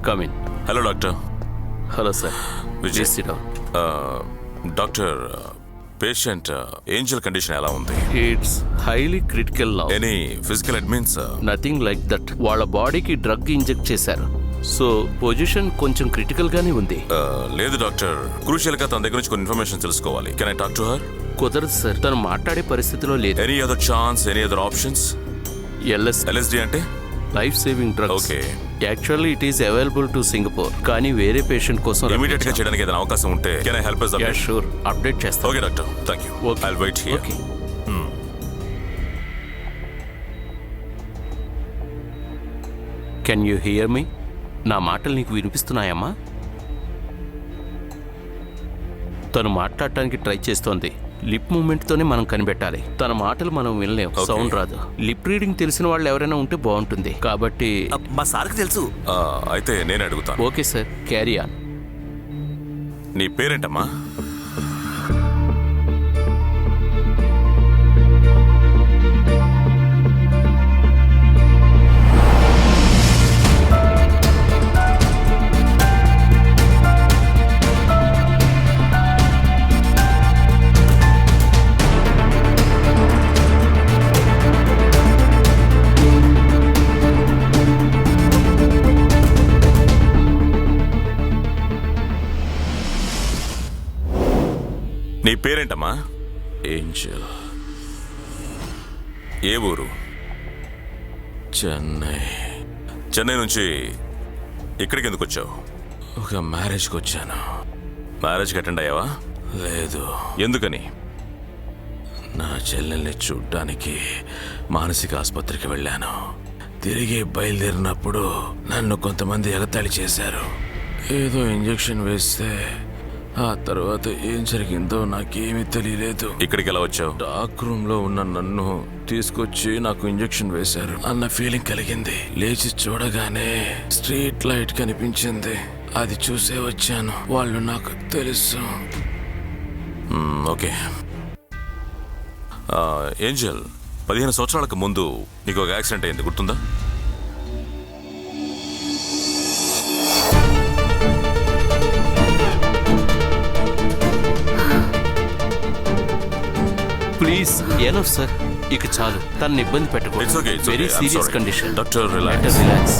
Come in. Hello doctor. Hello sir. Vijay. SIT down. Doctor, patient Angel condition ఎలా ఉంది? It's highly critical now. Any physical admins? Nothing like that. వాళ్ళ బాడీకి drug inject చేశారు, so position కొంచెం critical గానే ఉంది. లేదు డాక్టర్, క్రూషియల్ గా తన దగ్గర నుంచి కొన్ని ఇన్ఫర్మేషన్ తెలుసుకోవాలి. Can I talk to her? కుదరదు సార్, తను మాట్లాడే పరిస్థితిలో లేదు. Any other chance, any other options? LSD అంటే life saving drugs. Okay. Actually it is available to Singapore, కానీ వేరే పేషెంట్ కోసం ఇమీడియట్ గా చేయడానికి ఏదైనా అవకాశం ఉంటే can I help us? Yeah sure, update చేస్తాను. Okay doctor, thank you. I will wait here. Okay. Can you hear me? నా మాటలు నీకు వినిపిస్తున్నాయమ్మా? తను మాట్లాడటానికి ట్రై చేస్తోంది. లిప్ మూమెంట్తోనే మనం కనిపెట్టాలి. తన మాటలు మనం వినలేం, సౌండ్ రాదు. లిప్ రీడింగ్ తెలిసిన వాళ్ళు ఎవరైనా ఉంటే బాగుంటుంది. కాబట్టి మా సార్కి తెలుసు. అయితే నేను అడుగుతాను. Okay sir, carry on. నీ పేరేంటమ్మా? నీ పేరేంటమ్మా? ఏంజల్. ఏ ఊరు? చెన్నై. చెన్నై నుంచి ఇక్కడికి ఎందుకు వచ్చావు? ఒక మ్యారేజ్కి వచ్చాను. మ్యారేజ్కి అటెండ్ అయ్యావా? లేదు, ఎందుకని? నా చెల్లెల్ని చూడ్డానికి మానసిక ఆసుపత్రికి వెళ్ళాను. తిరిగి బయలుదేరినప్పుడు నన్ను కొంతమంది ఎగతాళి చేశారు. ఏదో ఇంజెక్షన్ వేస్తే ఆ తర్వాత ఏం జరిగిందో నాకేమీ తెలియలేదు. ఇక్కడికి ఎలా వచ్చావు? డార్క్ రూమ్ లో ఉన్న నన్ను తీసుకొచ్చి నాకు ఇంజెక్షన్ వేశారు అన్న ఫీలింగ్ కలిగింది. లేచి చూడగానే స్ట్రీట్ లైట్ కనిపించింది. అది చూసే వచ్చాను. వాళ్ళు నాకు తెలుసు. ఓకే. ఏంజల్, 15 సంవత్సరాలకు ముందు నీకు ఒక యాక్సిడెంట్ అయింది, గుర్తుందా? ప్లీజ్ ఎనఫ్ సార్, ఇక చాలు. తనని ఇబ్బంది It's okay, పెట్టకూడదు. it's okay. Very I'm serious sorry. Condition. Doctor, relax. Relax.